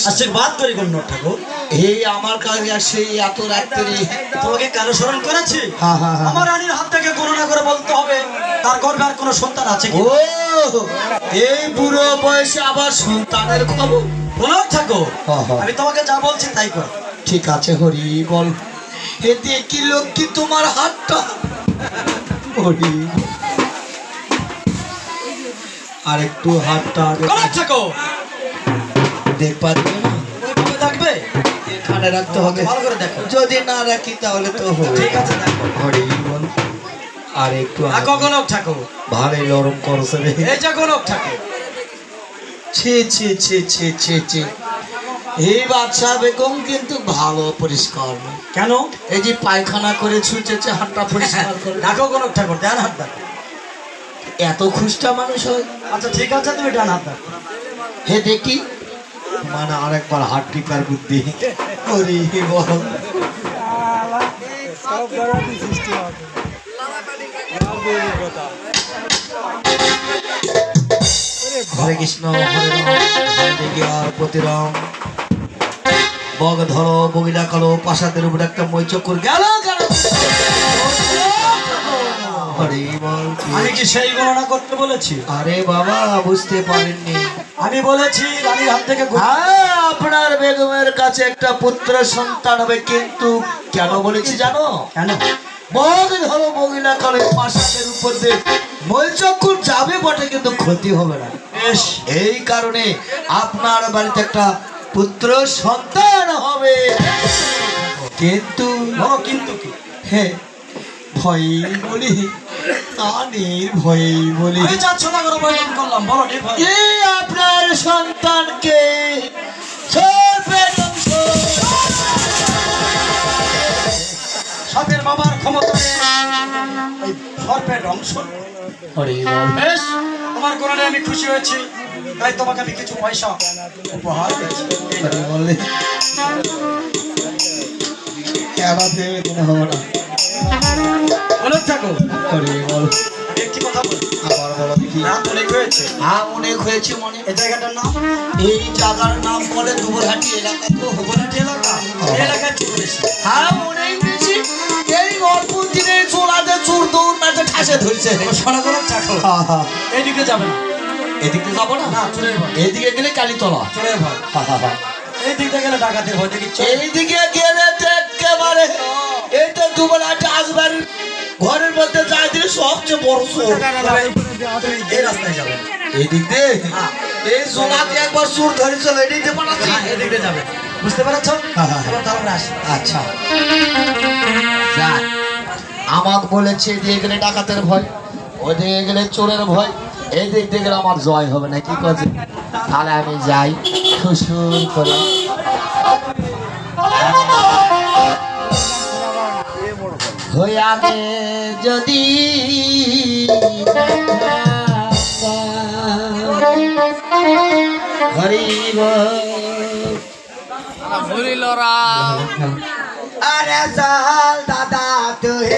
আশীর্বাদ করি গণ্য ঠাকুর। এই আমার কাছে সেই এত রাত্রি তোমাকে কেন স্মরণ করেছি? আমার রানীর হাত থেকে গণনা করে বলতে হবে তার গর্ভে আর কোনো সন্তান আছে কি? ও এই বুড়ো বয়সে আবার সন্তানের খবর বলো ঠাকুর। আমি তোমাকে যা বলছি তাই কর। ঠিক আছে হরি বল। হে দেখি লক্ষ্মী তোমার হাতটা। হরি আর একটু হাতটা ঠাকুর দেখবা দিবে না? দেখবে এখানে রাখতে হবে, ভালো করে দেখো। যদি না রাখি তাহলে তো হবে। ঠিক আছে দেখো। হরি বল। আর একটু গণক ঠাকুর ভালোই নরম করছে রে। এই যে গণক ঠাকুর। ছি ছি ছি ছি ছি ছি। এই বাদশা বেগম কিন্তু ভালো পরিষ্কার না। কেন? এই যে পায়খানা করে ছুঁচেছে হাতটা পরিষ্কার করে। দেখো গণক ঠাকুর ডান হাত দেখো। এত খুশটা মানুষ হয়? আচ্ছা ঠিক আছে তুমি ডান হাত দেখো। হে দেখি মানে আরেকবার হাত টিপার বুদ্ধি। হরি বল। হরে কৃষ্ণ হরে রাম হরে বিজ্ঞার প্রতিরাম। বগ ধরো বগিলা কালো প্রাসাদের উপর একটা মই চক্কর গেল কেন? আমি কি সেই গণনা করতে বলেছি? আরে বাবা বুঝতে পারেননি। আমি বলেছি রানীর হাত থেকে আপনার বেগমের কাছে একটা পুত্র সন্তান হবে, কিন্তু কেন বলেছি জানো? কেন? বগ ধরো বগিলা কালো প্রাসাদের উপর দিয়ে মই চক্কর যাবে বটে, কিন্তু ক্ষতি হবে না। এই কারণে আপনার বাড়িতে একটা পুত্র সন্তান হবে। কিন্তু কিন্তু কি? হ্যাঁ ভয় বলি কানের ভয় বলি করলাম। বলো আপনার সন্তানকে সাপের বাবার ক্ষমতা সর্পের অংশ। বেশ তোমার কোরআনে আমি খুশি হয়েছি, তাই তোমাকে আমি কিছু পয়সা উপহার দিয়েছি। বলে থাকো। একটি কথা বলি। আবার বলো দেখি। রাত অনেক হয়েছে। হ্যাঁ অনেক হয়েছে মনে। এই জায়গাটার নাম? এই জায়গার নাম বলে দুবরহাটি এলাকা। তো দুবরহাটি এলাকা? এই এলাকায় চোর বেশি। হ্যাঁ অনেক বেশি। এই অল্প দিনে চোরাতে চোর দৌড় মারতে ঠাসে ধরছে। শোনা করো চাকো। এইদিকে যাবে না। এদিকে যাবো না? না চোরের ভয়। এদিকে গেলে কালীতলা। চোরের ভয়। এই দিকে গেলে ডাকাতের ভয় দেখি। এইদিকে গেলে তো একেবারে এই তো দুবরহাটি আসবার ঘরের মধ্যে যাই দিলে সবচেয়ে বড় চোর। এই রাস্তায় যাবে। এদিক দিয়ে এই সোনাতে একবার চোর ধরেছিল, এদিক দিয়ে পাঠাচ্ছি। এদিক দিয়ে যাবে, বুঝতে পারছো? এবার তাহলে আসি। আচ্ছা আমাকে বলেছে এদিকে গেলে ডাকাতের ভয়, ওদিকে গেলে চোরের ভয়, এই দিক দিয়ে গেলে আমার জয় হবে না। কি করছে? তাহলে আমি যাই শ্বশুর করে। হইয়াকে যদি হরিব আরে চাল দাদা তুই